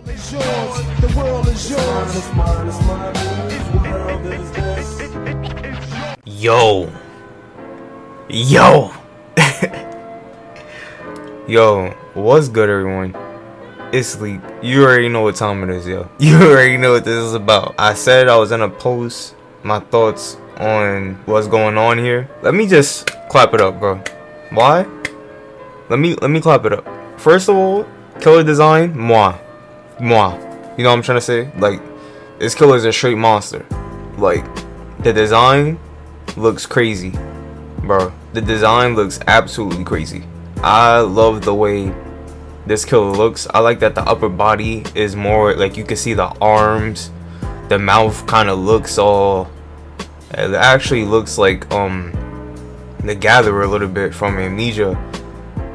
The world is yours. Yo. Yo, what's good, everyone? It's Leak. You already know what time it is, yo. You already know what this is about. I said I was gonna post my thoughts on what's going on here. Let me just clap it up, bro. Why? Let me clap it up. First of all, killer design, moi. You know what I'm trying to say? Like, this killer is a straight monster. Like, the design looks crazy, bro. The design looks absolutely crazy. I love the way this killer looks. I like that the upper body is more like you can see the arms, the mouth kind of looks all. It actually looks like the Gatherer a little bit from Amnesia,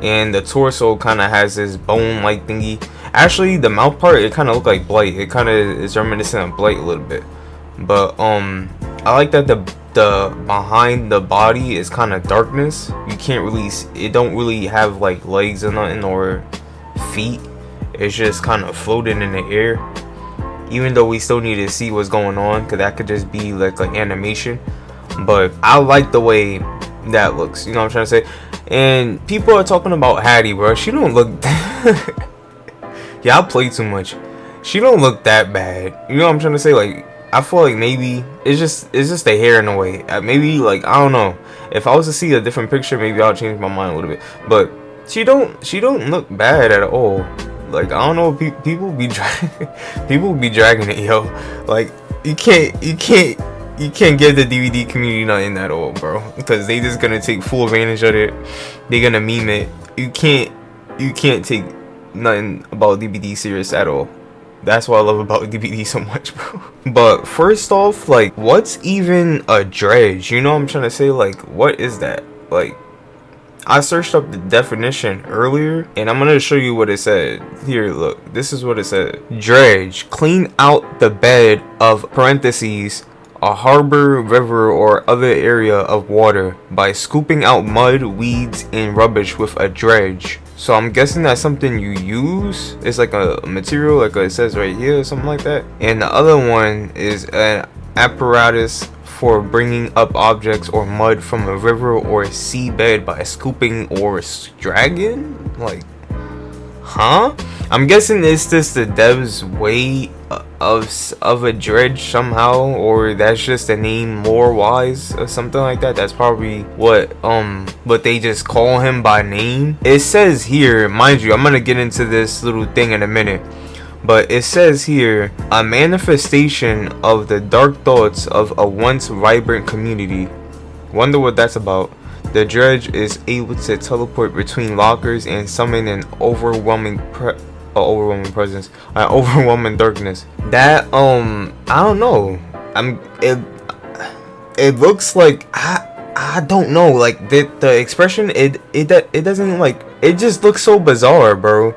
and the torso kind of has this bone-like thingy. Actually, the mouth part, it kind of looked like Blight. It kind of is reminiscent of Blight a little bit. But I like that the behind the body is kind of darkness. You can't really, it don't really have like legs or nothing or feet. It's just kind of floating in the air. Even though we still need to see what's going on, because that could just be like an animation. But I like the way that looks. You know what I'm trying to say? And people are talking about Hattie, bro. She don't look. Yeah, I play too much. She don't look that bad. You know what I'm trying to say? Like, I feel like maybe it's just the hair in a way. Maybe, like, I don't know. If I was to see a different picture, maybe I'll change my mind a little bit. But she don't look bad at all. Like, I don't know, people be dragging it, yo. Like, you can't give the DVD community nothing at all, bro, because they just gonna take full advantage of it. They gonna meme it. You can't take nothing about DVD serious at all. That's what I love about DVD so much, bro. But first off, like, what's even a dredge? You know what I'm trying to say? Like, what is that? Like, I searched up the definition earlier, and I'm gonna show you what it said. Here, look, this is what it said. Dredge, clean out the bed of parentheses a harbor, river, or other area of water by scooping out mud, weeds, and rubbish with a dredge. So I'm guessing that's something you use. It's like a material, like it says right here, or something like that. And the other one is an apparatus for bringing up objects or mud from a river or a seabed by scooping or dragging. Like, huh? I'm guessing it's just the dev's way of a dredge somehow, or that's just a name lore wise or something like that. That's probably what they just call him by name. It says here, mind you, I'm gonna get into this little thing in a minute, but it says here, a manifestation of the dark thoughts of a once vibrant community. Wonder what that's about. The dredge is able to teleport between lockers and summon an overwhelming presence, an overwhelming darkness. That I don't know. It looks like I don't know. Like the expression, it doesn't, like, it just looks so bizarre, bro.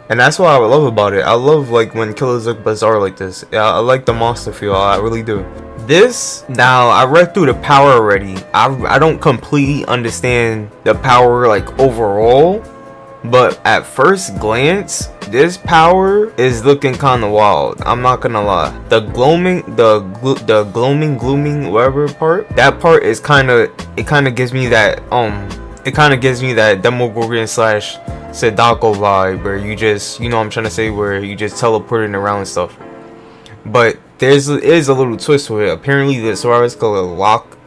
And that's what I love about it. I love, like, when killers look bizarre like this. I like the monster feel. I really do. This, now, I read through the power already. I don't completely understand the power, like, overall, but at first glance, this power is looking kind of wild. I'm not gonna lie. The gloaming, glooming, whatever part, that part is it kind of gives me that Demogorgon / Sadako vibe, where you just, you know what I'm trying to say, where you just teleporting around and stuff. But there is a little twist to it. Apparently the Soraris could lock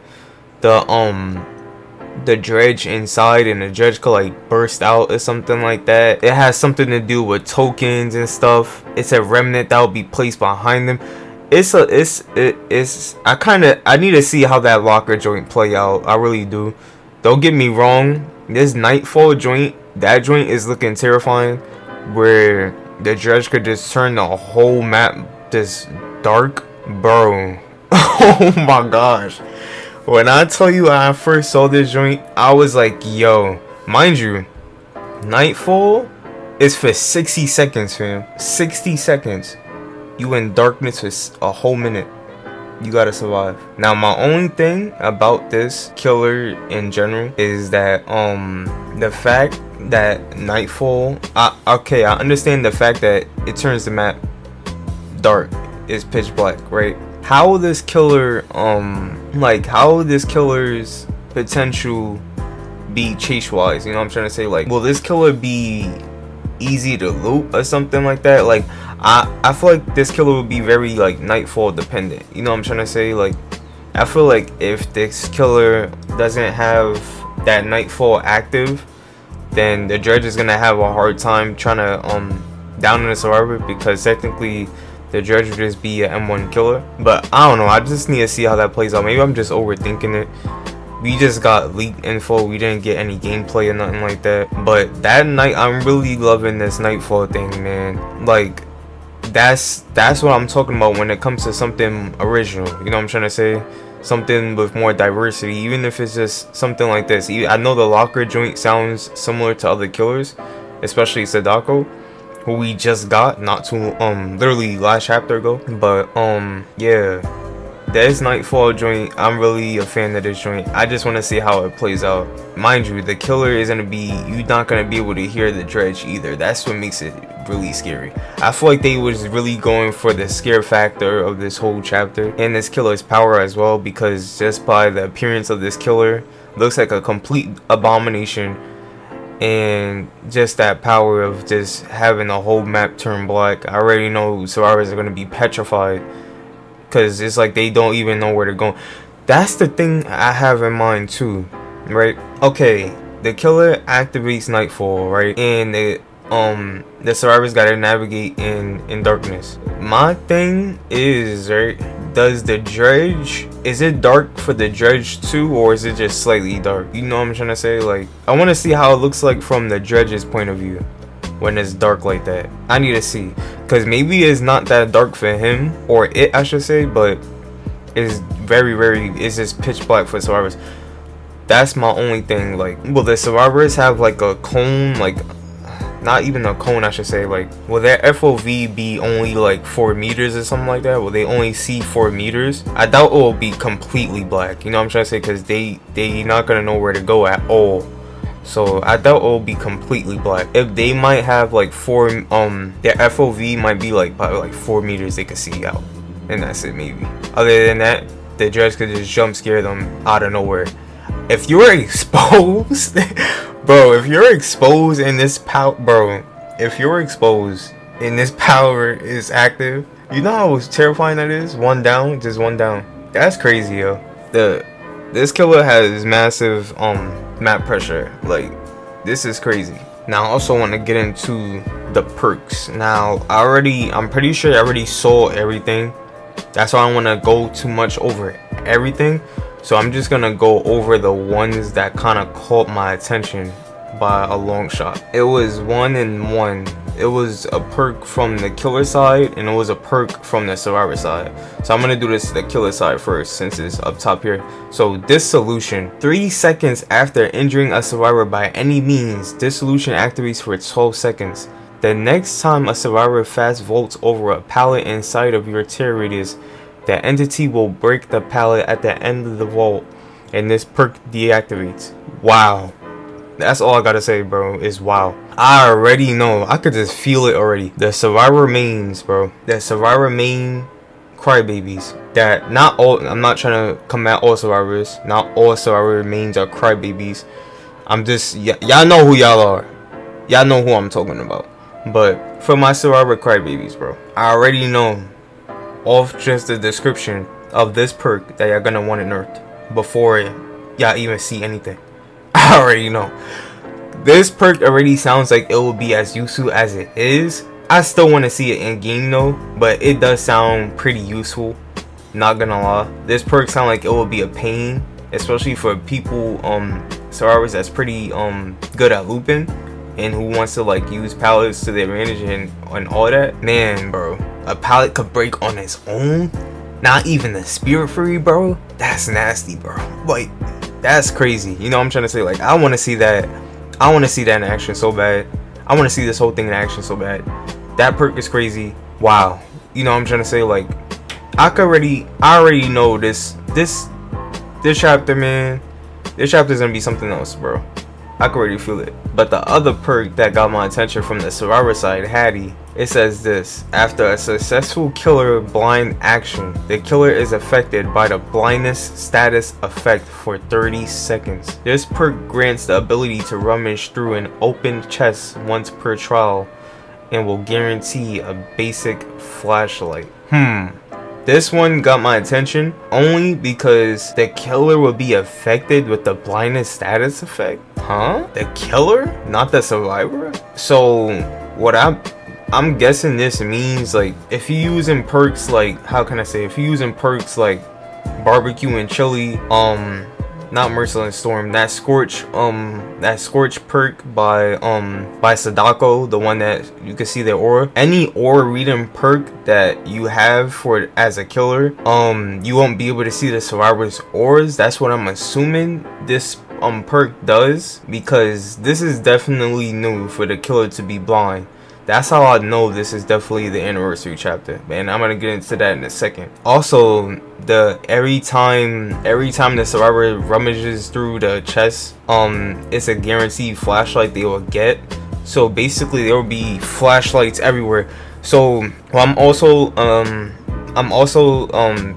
the dredge inside, and the dredge could, like, burst out or something like that. It has something to do with tokens and stuff. It's a remnant that will be placed behind them. I need to see how that locker joint play out. I really do. Don't get me wrong, this Nightfall joint, that joint is looking terrifying, where the dredge could just turn the whole map this dark, bro. Oh my gosh. When I tell you I first saw this joint, I was like, yo, mind you, Nightfall is for 60 seconds, fam. 60 seconds. You in darkness for a whole minute. You gotta survive. Now, my only thing about this killer in general is that the fact that Nightfall, I understand the fact that it turns the map dark, it's pitch black, right? How will this killer like how will this killer's potential be chase wise? You know what I'm trying to say? Like, will this killer be easy to loot or something like that? Like, I feel like this killer would be very like nightfall dependent. You know what I'm trying to say? Like, I feel like if this killer doesn't have that nightfall active, then the Dredge is gonna have a hard time trying to down in the survivor, because technically the Dredge would just be an M1 killer. But I don't know, I just need to see how that plays out. Maybe I'm just overthinking it. We just got leaked info, we didn't get any gameplay or nothing like that. But that night, I'm really loving this nightfall thing, man. Like, that's what I'm talking about when it comes to something original. You know what I'm trying to say? Something with more diversity, even if it's just something like this. I know the locker joint sounds similar to other killers, especially Sadako, who we just got not too literally last chapter ago. But yeah, this nightfall joint, I'm really a fan of this joint. I just want to see how it plays out. Mind you, the killer is gonna be, you're not gonna be able to hear the Dredge either. That's what makes it really scary. I feel like they was really going for the scare factor of this whole chapter and this killer's power as well, because just by the appearance of this killer, looks like a complete abomination. And just that power of just having the whole map turn black, I already know survivors are going to be petrified, because it's like they don't even know where to go. That's the thing I have in mind too, right? Okay, the killer activates nightfall, right? And the survivors gotta navigate in darkness. My thing is, right, does the Dredge, is it dark for the Dredge too, or is it just slightly dark? You know what I'm trying to say? Like, I want to see how it looks like from the Dredge's point of view when it's dark like that. I need to see, because maybe it's not that dark for him, or it, I should say, but it's it's just pitch black for survivors. That's my only thing. Like, will the survivors have like a cone, like, not even a cone, I should say, like, will their FOV be only like 4 meters or something like that? Will they only see 4 meters? I doubt it will be completely black, you know what I'm trying to say, because they not gonna know where to go at all. So I doubt it will be completely black. If they might have like their FOV might be like probably like 4 meters they could see out, and that's it maybe. Other than that, the Dredge could just jump scare them out of nowhere. If you're exposed bro, if you're exposed in this power, bro, if you're exposed and this power is active, you know how terrifying that is? One down, just one down. That's crazy, yo. This killer has massive map pressure. Like, this is crazy. Now I also want to get into the perks. Now I'm pretty sure I already saw everything. That's why I don't want to go too much over everything. So I'm just gonna go over the ones that kind of caught my attention by a long shot. It was 1 and 1. It was a perk from the killer side, and it was a perk from the survivor side. So I'm gonna do this to the killer side first, since it's up top here. So this solution, 3 seconds after injuring a survivor by any means, this solution activates for 12 seconds. The next time a survivor fast vaults over a pallet inside of your terror radius, the entity will break the pallet at the end of the vault, and this perk deactivates. Wow. That's all I gotta say, bro, is wow. I already know. I could just feel it already. The survivor mains, bro. The survivor main crybabies. That not all, I'm not trying to come at all survivors. Not all survivor mains are crybabies. I'm just, y'all know who y'all are. Y'all know who I'm talking about. But for my survivor crybabies, bro, I already know off just the description of this perk that y'all gonna want it nerfed before y'all even see anything. I already know. This perk already sounds like it will be as useful as it is. I still want to see it in game though, but it does sound pretty useful, not gonna lie. This perk sound like it will be a pain, especially for people survivors that's pretty good at looping and who wants to like use pallets to their advantage and all that. Man, bro, a pallet could break on its own, not even the spirit free, bro. That's nasty, bro. Like, that's crazy. You know what I'm trying to say? Like, I want to see that. I want to see that in action so bad. I want to see this whole thing in action so bad. That perk is crazy. Wow. You know what I'm trying to say? Like, I already know this chapter, man. This chapter is gonna be something else, bro. I can already feel it. But the other perk that got my attention from the survivor side, Hattie, it says this: after a successful killer blind action, the killer is affected by the blindness status effect for 30 seconds. This perk grants the ability to rummage through an open chest once per trial and will guarantee a basic flashlight. This one got my attention only because the killer will be affected with the blindness status effect. Huh? The killer? Not the survivor? So what I'm guessing this means, like, if you're using perks like, how can I say, if you're using perks like barbecue and chili, not merciless storm, that scorch perk by Sadako, the one that you can see the aura, any aura reading perk that you have for as a killer, you won't be able to see the survivor's auras. That's what I'm assuming this perk does, because this is definitely new for the killer to be blind. That's how I know this is definitely the anniversary chapter, and I'm gonna get into that in a second. Also, the every time the survivor rummages through the chest, it's a guaranteed flashlight they will get. So basically, there will be flashlights everywhere. So I'm also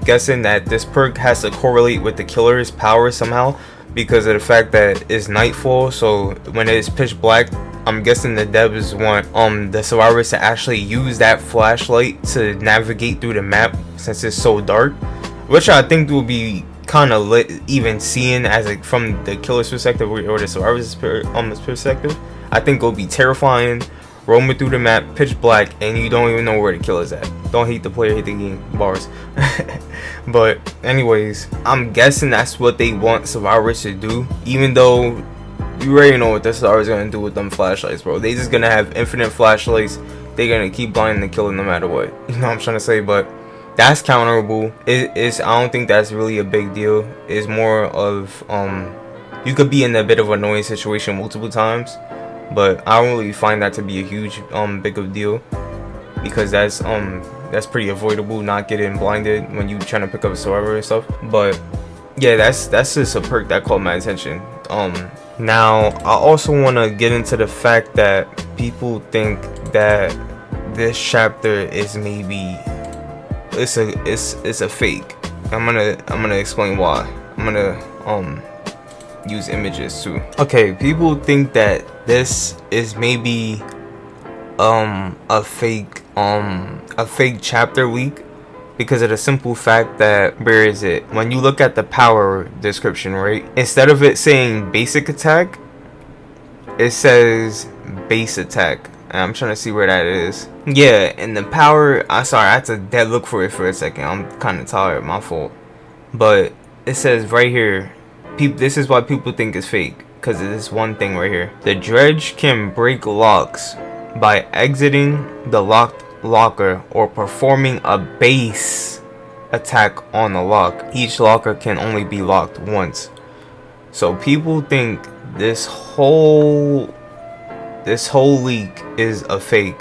guessing that this perk has to correlate with the killer's power somehow, because of the fact that it's nightfall. So when it's pitch black, I'm guessing the devs want the survivors to actually use that flashlight to navigate through the map, since it's so dark, which I think will be kind of lit, even seeing as like from the killer's perspective or the survivor's perspective. I think it'll be terrifying, roaming through the map pitch black and you don't even know where the killer's at. Don't hate the player, hate the game, bars. But anyways, I'm guessing that's what they want survivors to do, even though you already know what the survivors gonna do with them flashlights, bro. They just gonna have infinite flashlights. They're gonna keep blinding the killer no matter what. You know what I'm trying to say? But that's counterable. I don't think that's really a big deal. It's more of you could be in a bit of an annoying situation multiple times, but I don't really find that to be a huge big of a deal, because that's pretty avoidable, not getting blinded when you trying to pick up a survivor and stuff. But yeah, that's just a perk that caught my attention. Now I also want to get into the fact that people think that this chapter is maybe it's a fake. I'm gonna explain why. I'm gonna use images too. Okay, people think that this is maybe a fake chapter leak, because of the simple fact that, where is it? When you look at the power description, right? Instead of it saying basic attack, it says base attack. And I'm trying to see where that is. Yeah, and the power, I had to dead look for it for a second. I'm kind of tired, my fault. But it says right here, this is why people think it's fake, because of this one thing right here. The dredge can break locks by exiting the locked locker or performing a base attack on the lock. Each locker can only be locked once. So people think this whole leak is a fake,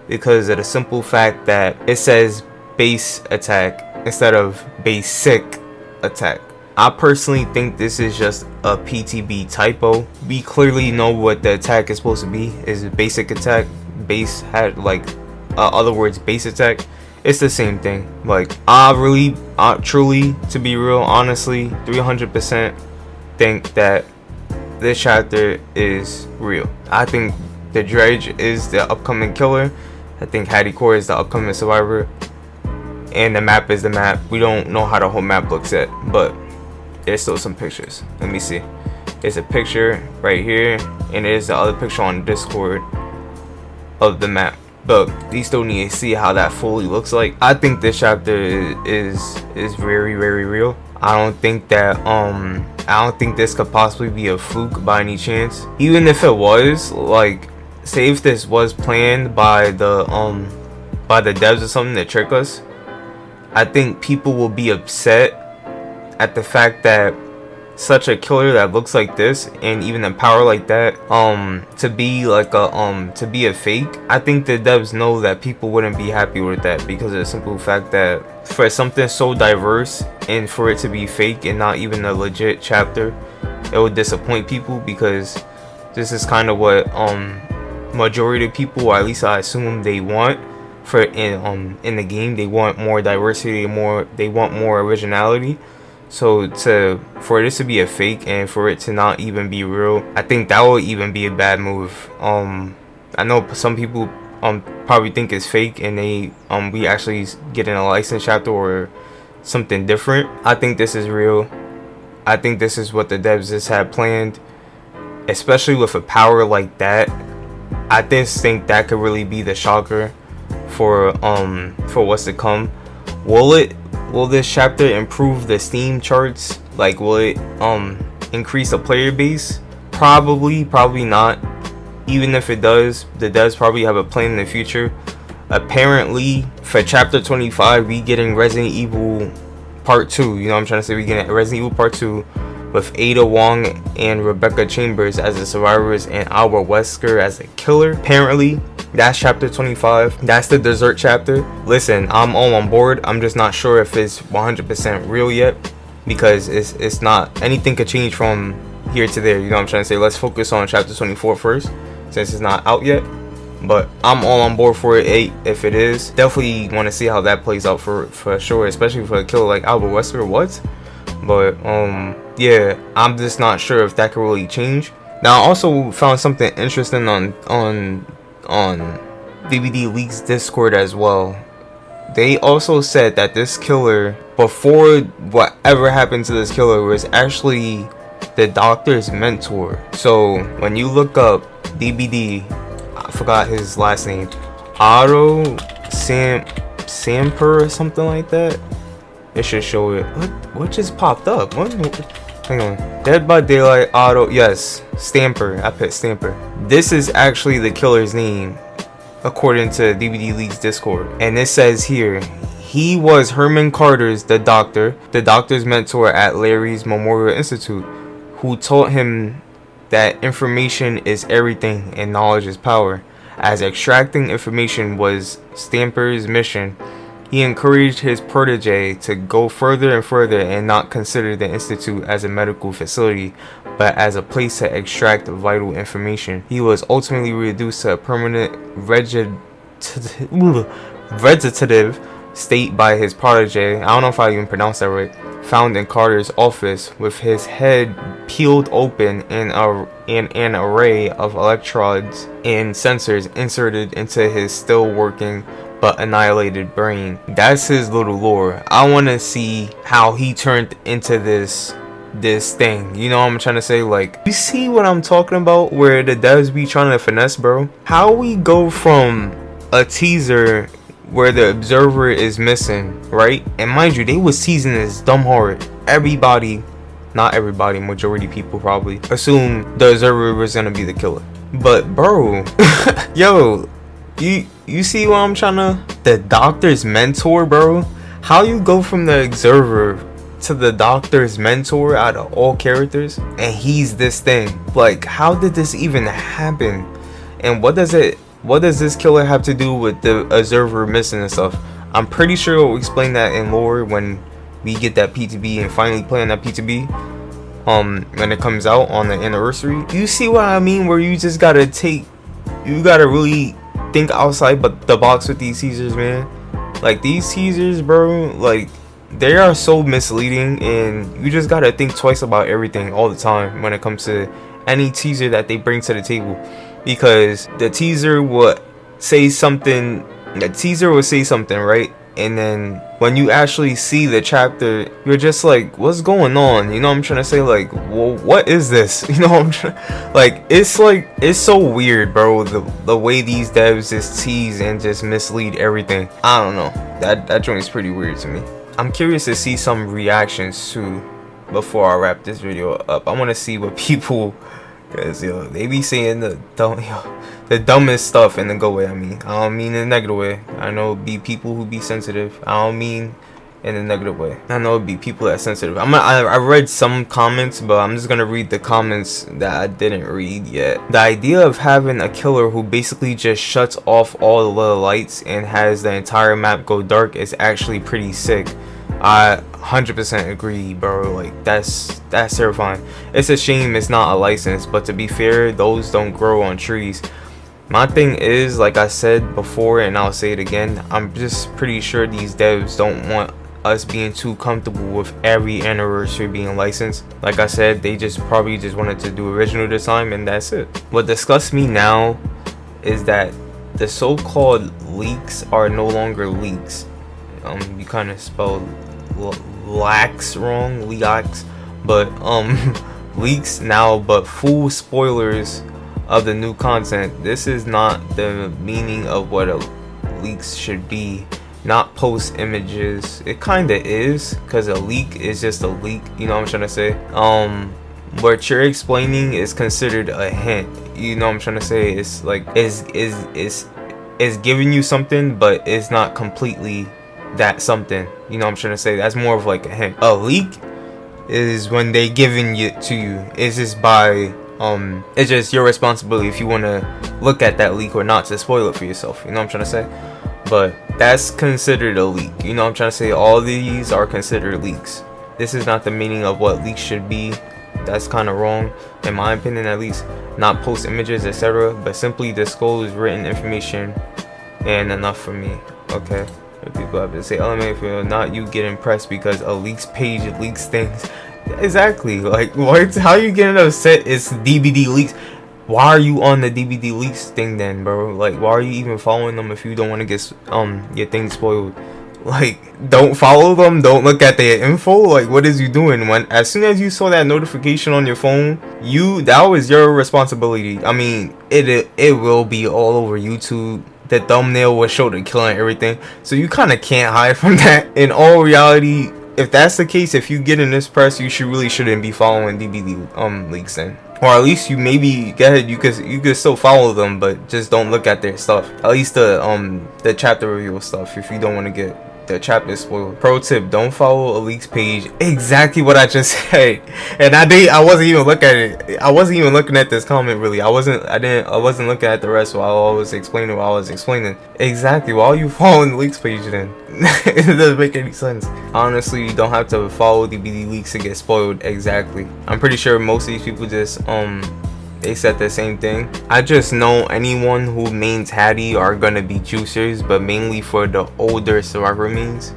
because of the simple fact that it says base attack instead of basic attack. I personally think this is just a PTB typo. We clearly know what the attack is supposed to be, is basic attack. Base had like other words, base attack. It's the same thing. Like, I truly, to be real, honestly, 300% think that this chapter is real. I think the Dredge is the upcoming killer. I think Hattie Core is the upcoming survivor, and the map is the map. We don't know how the whole map looks yet, but there's still some pictures. Let me see. There's a picture right here, and there's the other picture on Discord of the map. But you still need to see how that fully looks like. I think this chapter is very, very real. I don't think this could possibly be a fluke by any chance. Even if it was, like, say if this was planned by the devs or something to trick us, I think people will be upset at the fact that such a killer that looks like this, and even a power like that, to be a fake. I think the devs know that people wouldn't be happy with that, because of the simple fact that for something so diverse and for it to be fake and not even a legit chapter, it would disappoint people, because This is kind of what majority of people, or at least I assume, they want for in the game. They want more diversity, they want more originality. So for this to be a fake and for it to not even be real, I think that would even be a bad move. I know some people probably think it's fake and they we actually get in a license chapter or something different. I think this is real. I think this is what the devs just had planned, especially with a power like that. I just think that could really be the shocker for what's to come. Will this chapter improve the Steam charts? Like, will it increase the player base? Probably not. Even if it does, the devs probably have a plan in the future. Apparently, for chapter 25, we getting Resident Evil Part 2. You know what I'm trying to say? We getting Resident Evil Part 2 with Ada Wong and Rebecca Chambers as the survivors and Albert Wesker as a killer. Apparently, that's chapter 25. That's the dessert chapter. Listen, I'm all on board. I'm just not sure if it's 100% real yet, because it's not. Anything could change from here to there. You know what I'm trying to say? Let's focus on chapter 24 first, since it's not out yet. But I'm all on board for it if it is. Definitely want to see how that plays out for sure, especially for a killer like Albert Wesker. What? But yeah, I'm just not sure if that could really change. Now, I also found something interesting on DVD Leaks Discord as well. They also said that this killer, before whatever happened to this killer, was actually the doctor's mentor. So when you look up DBD, I forgot his last name, Otto Samper or something like that. It should show it. What just popped up? What? Hang on. Dead by Daylight, Otto. Yes, Stamper. I put Stamper. This is actually the killer's name, according to DVD Leaks Discord. And it says here, he was Herman Carter's the doctor's mentor at Larry's Memorial Institute, who taught him that information is everything and knowledge is power. As extracting information was Stamper's mission, he encouraged his protege to go further and further and not consider the institute as a medical facility, but as a place to extract vital information. He was ultimately reduced to a permanent vegetative state by his protege. I don't know if I even pronounced that right. Found in Carter's office with his head peeled open and an array of electrodes and sensors inserted into his still working but annihilated brain. That's his little lore. I want to see how he turned into this thing. You know what I'm trying to say? Like, you see what I'm talking about, where the devs be trying to finesse, bro? How we go from a teaser where the observer is missing, right? And mind you, they was teasing this dumb hard. Everybody, not everybody, majority people probably assume the observer was gonna be the killer. But bro, yo, you see what I'm trying to? The doctor's mentor, bro. How you go from the observer to the doctor's mentor out of all characters, and he's this thing? Like, how did this even happen? And what does this killer have to do with the observer missing and stuff? I'm pretty sure we'll explain that in lore when we get that PTB and finally play on that PTB. When it comes out on the anniversary. You see what I mean? Where you just gotta really think outside but the box with these teasers, man. Like, these teasers, bro, like, they are so misleading, and you just gotta think twice about everything all the time when it comes to any teaser that they bring to the table, because the teaser would say something, right? And then when you actually see the chapter, you're just like, what's going on? You know what I'm trying to say? Like, well, what is this? You know what I'm trying, like, it's so weird, bro, the way these devs just tease and just mislead everything. I don't know, that joint's pretty weird to me. I'm curious to see some reactions too before I wrap this video up. I want to see what people, because yo, they be saying the dumbest stuff in the good way. I mean, I don't mean in a negative way. I know it be people who be sensitive. I don't mean in a negative way. I know it be people that's sensitive. I read some comments, but I'm just gonna read the comments that I didn't read yet. The idea of having a killer who basically just shuts off all the little lights and has the entire map go dark is actually pretty sick. I 100% agree, bro. Like that's terrifying. It's a shame it's not a license, but to be fair, those don't grow on trees. My thing is, like I said before, and I'll say it again, I'm just pretty sure these devs don't want us being too comfortable with every anniversary being licensed. Like I said, they just probably just wanted to do original design, and that's it. What disgusts me now is that the so-called leaks are no longer leaks. You kind of spelled lax wrong, leaks, but leaks now, but full spoilers of the new content. This is not the meaning of what a leaks should be. Not post images. It kind of is, because a leak is just a leak, you know what I'm trying to say. What you're explaining is considered a hint, you know what I'm trying to say. It's like is giving you something, but it's not completely that something, you know what I'm trying to say. That's more of like a hint. A leak is when they giving it to you. It's just by it's just your responsibility if you want to look at that leak or not to spoil it for yourself, you know what I'm trying to say. But that's considered a leak, you know what I'm trying to say. All these are considered leaks. This is not the meaning of what leaks should be. That's kind of wrong, in my opinion at least. Not post images, etc., but simply disclose written information, and enough for me. Okay, people have to say element for not you get impressed because a leaks page leaks things. Exactly, like what? How you getting upset? It's DVD leaks. Why are you on the DVD leaks thing then, bro? Like, why are you even following them if you don't want to get your thing spoiled? Like, don't follow them, don't look at their info. Like, what is you doing? When as soon as you saw that notification on your phone, that was your responsibility. I mean, it will be all over YouTube. The thumbnail will show the kill and everything, so you kind of can't hide from that. In all reality, if that's the case, if you get in this press, you shouldn't be following DVD leaks then. Or at least you maybe go ahead, you could still follow them, but just don't look at their stuff. At least the chapter review stuff, if you don't want to get the chapter spoiled. Pro tip: don't follow a leaks page. Exactly what I just said. And I wasn't even looking at it. I wasn't even looking at this comment really. I wasn't looking at the rest while I was explaining what I was explaining. Exactly. Why are you following the leaks page then? It doesn't make any sense. Honestly, you don't have to follow DVD leaks to get spoiled. Exactly. I'm pretty sure most of these people just they said the same thing. I just know anyone who mains Hattie are gonna be juicers, but mainly for the older survivor mains.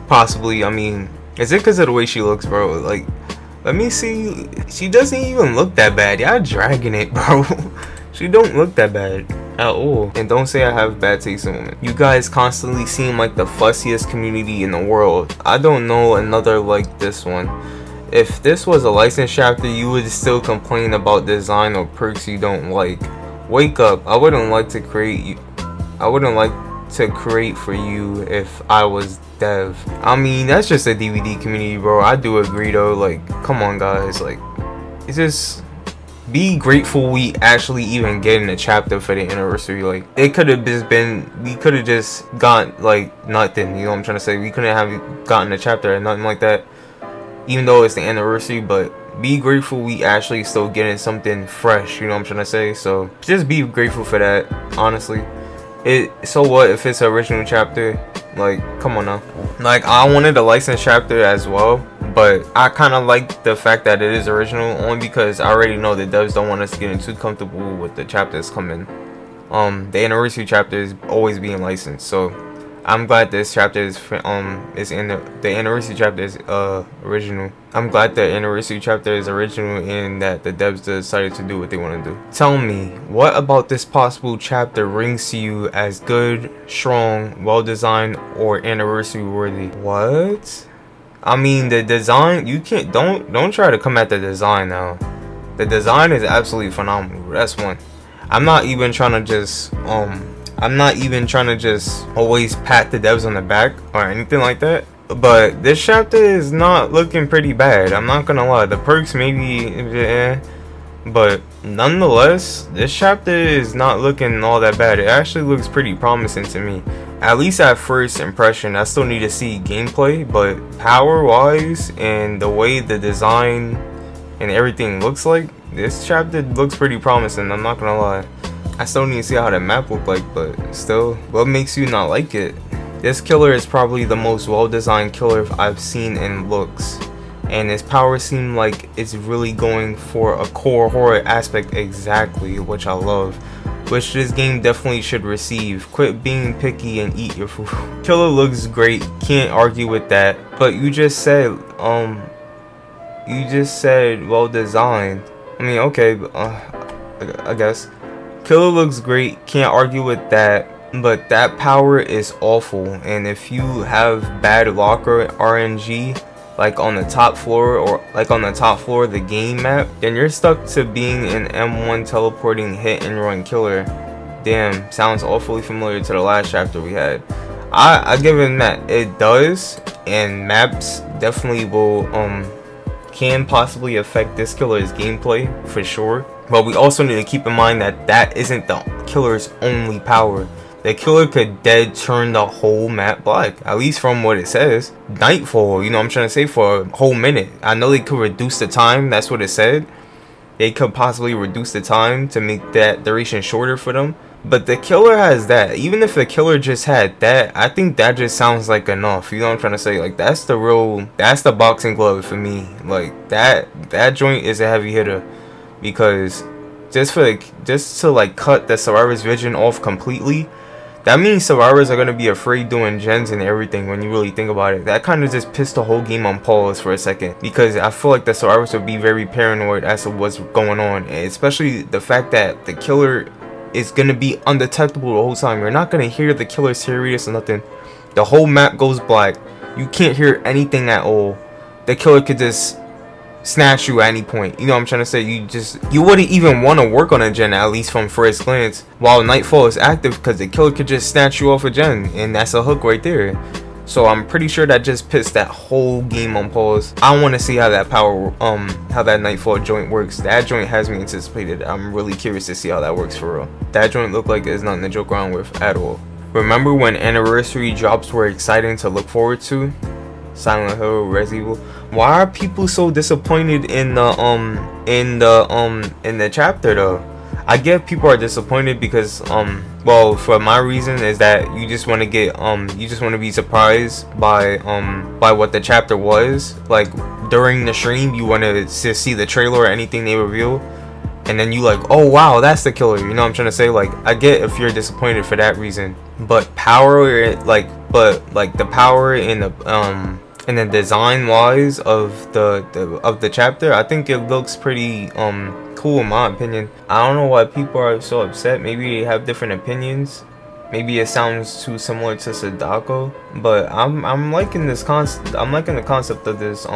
Possibly. I mean, is it because of the way she looks, bro? Like, let me see. She doesn't even look that bad. Y'all dragging it, bro. She don't look that bad at all. And don't say I have bad taste in women. You guys constantly seem like the fussiest community in the world. I don't know another like this one. If this was a licensed chapter, you would still complain about design or perks you don't like. Wake up. I wouldn't like to create for you if I was dev. I mean, that's just a DVD community, bro. I do agree though. Like, come on guys, like, it's just be grateful we actually even getting a chapter for the anniversary. Like, it could have just been, we could have just got like nothing, you know what I'm trying to say. We couldn't have gotten a chapter or nothing like that, even though it's the anniversary. But be grateful we actually still getting something fresh, you know what I'm trying to say. So just be grateful for that, honestly. So what if it's an original chapter? Like, come on now. Like, I wanted a licensed chapter as well, but I kind of like the fact that it is original, only because I already know the devs don't want us getting too comfortable with the chapters coming. The anniversary chapter is always being licensed, so I'm glad this chapter is in the anniversary chapter is original. I'm glad the anniversary chapter is original and that the devs decided to do what they want to do. Tell me, what about this possible chapter rings to you as good, strong, well designed, or anniversary worthy? What? I mean, the design, you can't, don't try to come at the design now. The design is absolutely phenomenal. That's one. I'm not even trying to just always pat the devs on the back or anything like that. But this chapter is not looking pretty bad. I'm not gonna lie. The perks maybe, but nonetheless, this chapter is not looking all that bad. It actually looks pretty promising to me. At least at first impression. I still need to see gameplay, but power-wise and the way the design and everything looks like, this chapter looks pretty promising. I'm not gonna lie. I still need to see how the map look like, but still, what makes you not like it? This killer is probably the most well-designed killer I've seen in looks, and his powers seem like it's really going for a core horror aspect, exactly, which I love, which this game definitely should receive. Quit being picky and eat your food. Killer looks great, can't argue with that, but you just said well designed. I mean, okay, I guess. Killer looks great, can't argue with that, but that power is awful, and if you have bad locker RNG, like on the top floor of the game map, then you're stuck to being an M1 teleporting hit and run killer. Damn, sounds awfully familiar to the last chapter we had. I give him that it does, and maps definitely will can possibly affect this killer's gameplay for sure. But we also need to keep in mind that that isn't the killer's only power. The killer could dead turn the whole map black, at least from what it says. Nightfall, you know what I'm trying to say, for a whole minute. I know they could reduce the time, that's what it said. They could possibly reduce the time to make that duration shorter for them. But the killer has that. Even if the killer just had that, I think that just sounds like enough. You know what I'm trying to say? Like, that's the boxing glove for me. Like, that joint is a heavy hitter. Because just to like cut the survivor's vision off completely, that means survivors are going to be afraid doing gens and everything when you really think about it. That kind of just pissed the whole game on pause for a second, because I feel like the survivors would be very paranoid as to what's going on, and especially the fact that the killer is going to be undetectable the whole time. You're not going to hear the killer serious or nothing. The whole map goes black. You can't hear anything at all. The killer could just snatch you at any point. You know what I'm trying to say? You wouldn't even want to work on a gen, at least from first glance, while Nightfall is active, because the killer could just snatch you off a gen, and that's a hook right there. So I'm pretty sure that just pissed that whole game on pause. I want to see how that how that Nightfall joint works. That joint has me anticipated. I'm really curious to see how that works for real. That joint looked like there's nothing to joke around with at all. Remember when anniversary drops were exciting to look forward to? Silent Hill, Resident Evil. Why are people so disappointed in the chapter though? I get people are disappointed because well, for my reason is that you just want to get you just want to be surprised by what the chapter was. Like during the stream, you want to see the trailer or anything they reveal, and then you like, oh wow, that's the killer. You know what I'm trying to say? Like, I get if you're disappointed for that reason, but the power in the and the design wise of the chapter, I think it looks pretty cool in my opinion. I don't know why people are so upset. Maybe they have different opinions. Maybe it sounds too similar to Sadako, but I'm liking this concept. I'm liking the concept of this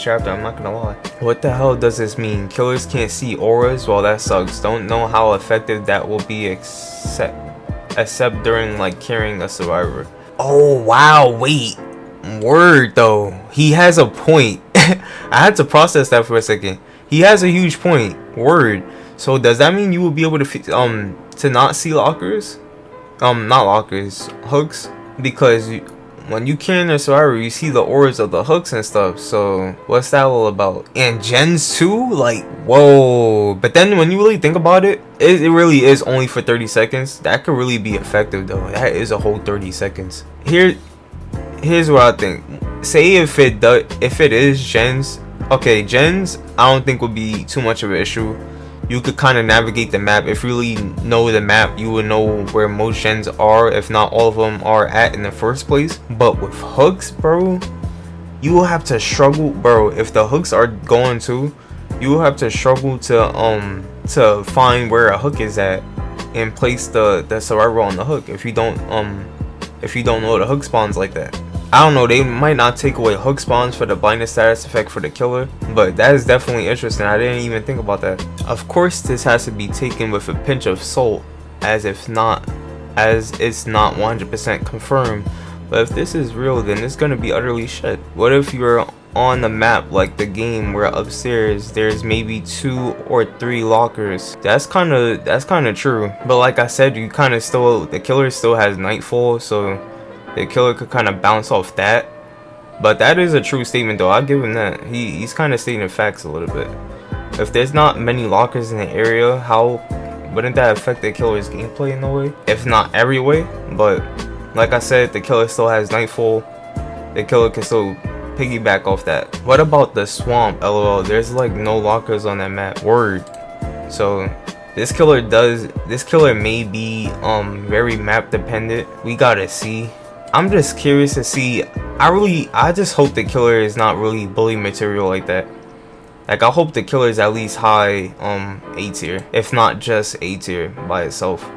chapter. I'm not gonna lie. What the hell does this mean? Killers can't see auras? Well, that sucks. Don't know how effective that will be except during like carrying a survivor. Oh wow, wait. Word though, he has a point. I had to process that for a second. He has a huge point. Word. So does that mean you will be able to not see lockers? Not lockers, hooks, because when you carry a survivor, you see the auras of the hooks and stuff. So what's that all about? And gens too? Like, whoa. But then when you really think about it, it really is only for 30 seconds. That could really be effective though. That is a whole 30 seconds. Here's what I think. Say if it is gens, okay, gens I don't think would be too much of an issue. You could kind of navigate the map. If you really know the map, you would know where most gens are, if not all of them are at in the first place. But with hooks, bro, you will have to struggle, bro. If the hooks are going to, you will have to struggle to find where a hook is at and place the survivor on the hook if you don't know the hook spawns like that. I don't know, they might not take away hook spawns for the blindness status effect for the killer, but that is definitely interesting. I didn't even think about that. Of course, this has to be taken with a pinch of salt, as it's not 100% confirmed. But if this is real, then it's gonna be utterly shit. What if you're on the map like the game where upstairs there's maybe 2 or 3 lockers? That's kind of true. But like I said, the killer still has Nightfall, so the killer could kind of bounce off that. But that is a true statement though. I'll give him that. He's kind of stating facts a little bit. If there's not many lockers in the area, how wouldn't that affect the killer's gameplay in a way? If not every way, but like I said, the killer still has Nightfall. The killer can still piggyback off that. What about the swamp? LOL, there's like no lockers on that map. Word. So this killer may be very map dependent. We gotta see. I'm just curious to see. I just hope the killer is not really bully material like that. Like, I hope the killer is at least high A tier, if not just A tier by itself.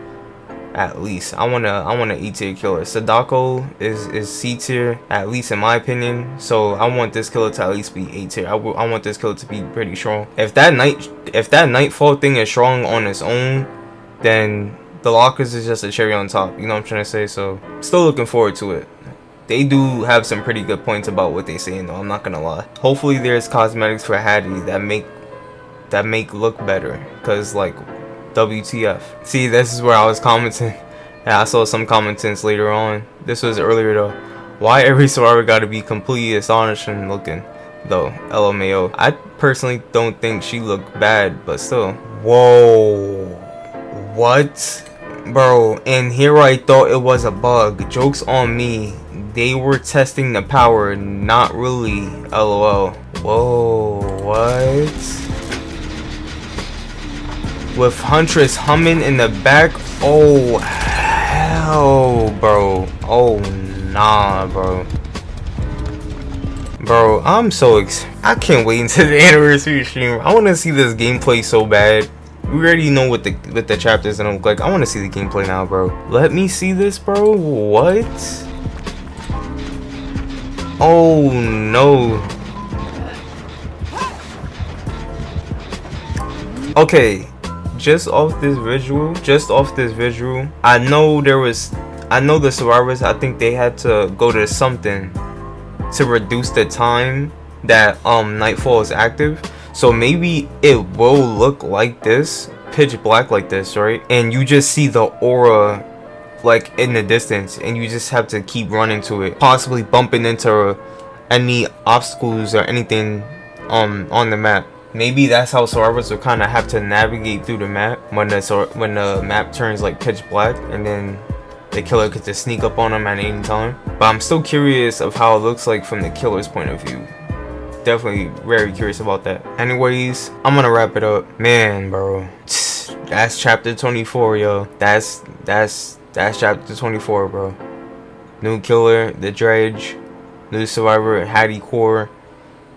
At least I want an A tier killer. Sadako is C tier, at least in my opinion. So I want this killer to at least be A tier. I want this killer to be pretty strong. If that Nightfall thing is strong on its own, then the lockers is just a cherry on top. You know what I'm trying to say? So still looking forward to it. They do have some pretty good points about what they saying though, I'm not gonna lie. Hopefully there's cosmetics for Hattie that make look better. Cause like, WTF. See, this is where I was commenting. Yeah, I saw some commentants later on. This was earlier though. Why every survivor gotta be completely astonishing looking though? LMAO. I personally don't think she looked bad, but still. Whoa. What? Bro, and here I thought it was a bug. Joke's on me. They were testing the power, not really. LOL. Whoa, what? With Huntress humming in the back? Oh, hell, bro. Oh, nah, bro. Bro, I'm so I can't wait until the anniversary stream. I want to see this gameplay so bad. We already know what the chapters gonna look like. I want to see the gameplay now, bro. Let me see this, bro. What? Oh no. Okay, just off this visual, I know the survivors, I think they had to go to something to reduce the time that Nightfall is active. So maybe it will look like this, pitch black like this, right? And you just see the aura like in the distance, and you just have to keep running to it, possibly bumping into any obstacles or anything on the map. Maybe that's how survivors will kind of have to navigate through the map when the map turns like pitch black, and then the killer could just sneak up on them at any time. But I'm still curious of how it looks like from the killer's point of view. Definitely very curious about that. Anyways, I'm gonna wrap it up. Man, bro, that's chapter 24, yo. That's chapter 24, bro. New killer, the Dredge, new survivor, Hattie Core.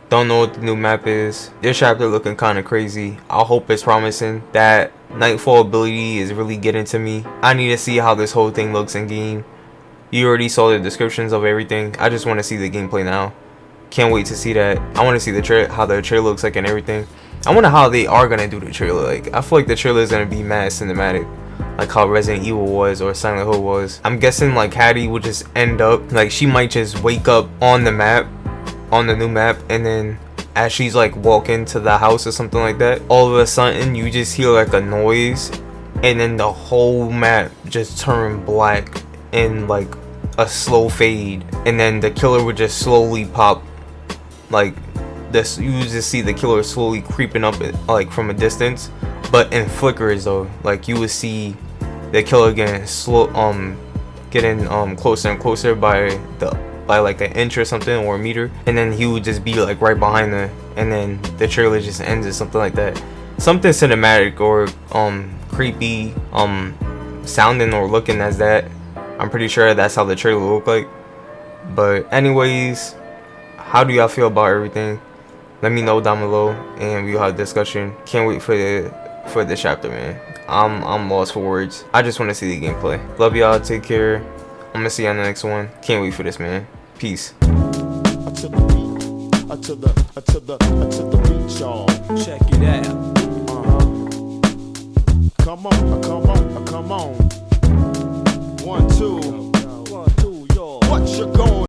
Don't know what the new map is. This chapter looking kind of crazy. I hope it's promising. That Nightfall ability is really getting to me. I need to see how this whole thing looks in game. You already saw the descriptions of everything. I just want to see the gameplay now. Can't wait to see that. I want to see the how the trailer looks like and everything. I wonder how they are gonna do the trailer. Like, I feel like the trailer is gonna be mad cinematic, like how Resident Evil was or Silent Hill was. I'm guessing like Hattie would just end up like, she might just wake up on the map, on the new map, and then as she's like walking to the house or something like that, all of a sudden you just hear like a noise, and then the whole map just turn black in like a slow fade, and then the killer would just slowly pop. Like this, you just see the killer slowly creeping up like from a distance, but in flickers though. Like you would see the killer getting closer and closer by like an inch or something, or a meter, and then he would just be like right behind her, and then the trailer just ends or something like that. Something cinematic or creepy sounding or looking as that. I'm pretty sure that's how the trailer looked like. But anyways, how do y'all feel about everything? Let me know down below, and we'll have a discussion. Can't wait for the chapter, man. I'm lost for words. I just want to see the gameplay. Love y'all. Take care. I'm gonna see you on the next one. Can't wait for this, man. Peace. To the beat, y'all. Check it out. Come on. 1, 2. 1, 2, y'all. What you going?